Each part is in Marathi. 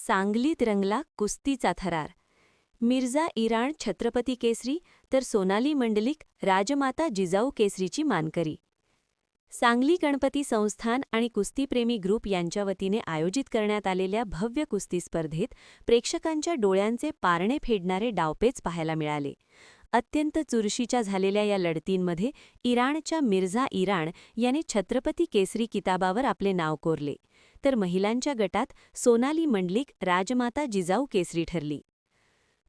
सांगलीत रंगला कुस्तीचा थरार. मिर्झा इराण छत्रपती केसरी तर सोनाली मंडलिक राजमाता जिजाऊ केसरीची मानकरी. सांगली गणपती संस्थान आणि कुस्तीप्रेमी ग्रुप यांच्या वतीने आयोजित करण्यात आलेल्या भव्य कुस्ती स्पर्धेत प्रेक्षकांच्या डोळ्यांचे पारणे फेडणारे डावपेच पाहायला मिळाले. अत्यंत चुरशीच्या झालेल्या या लढतींमध्ये इराणच्या मिर्झा इराण याने छत्रपती केसरी किताबावर आपले नाव कोरले, तर महिलांच्या गटात सोनाली मंडलिक राजमाता जिजाऊ केसरी ठरली.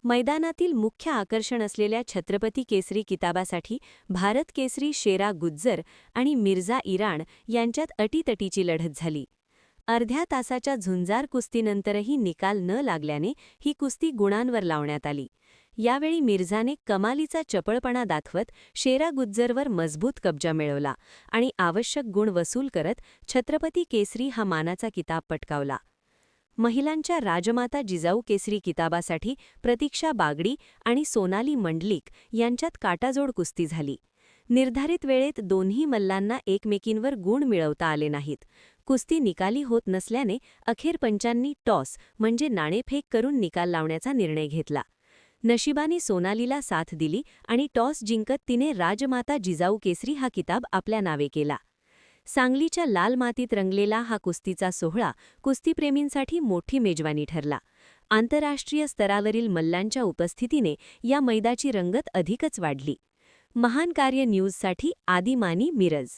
मैदानातील मुख्य आकर्षण असलेल्या छत्रपती केसरी किताबासाठी भारत केसरी शेरा गुज्जर आणि मिर्झा इराण यांच्यात अटीतटीची लढत झाली. अर्ध्या तासाच्या झुंजार कुस्तीनंतरही निकाल न लागल्याने ही कुस्ती गुणांवर लावण्यात आली. यावेळी मिर्झाने कमालीचा चपळपणा दाखवत शेरा गुज्जरवर मजबूत कब्जा मिळवला आणि आवश्यक गुण वसूल करत छत्रपती केसरी हा मानाचा किताब पटकावला. महिलांच्या राजमाता जिजाऊ केसरी किताबासाठी प्रतीक्षा बागडी आणि सोनाली मंडलिक यांच्यात काटाजोड कुस्ती झाली. निर्धारित वेळेत दोन्ही मल्लांना एकमेकींवर गुण मिळवता आले नाहीत. कुस्ती निकाली होत नसल्याने अखेर पंचांनी टॉस म्हणजे नाणेफेक करून निकाल लावण्याचा निर्णय घेतला. नशिबाने सोनालीला साथ दिली आणि टॉस जिंकत तिने राजमाता जिजाऊ केसरी हा किताब आपल्या नावे केला. सांगलीच्या लाल मातीत रंगलेला हा कुस्तीचा सोहळा कुस्तीप्रेमींसाठी मोठी मेजवानी ठरला. आंतरराष्ट्रीय स्तरावरील मल्लांच्या उपस्थितीने या मैदाची रंगत अधिकच वाढली. महान कार्य न्यूजसाठी आदिमानी मिरज.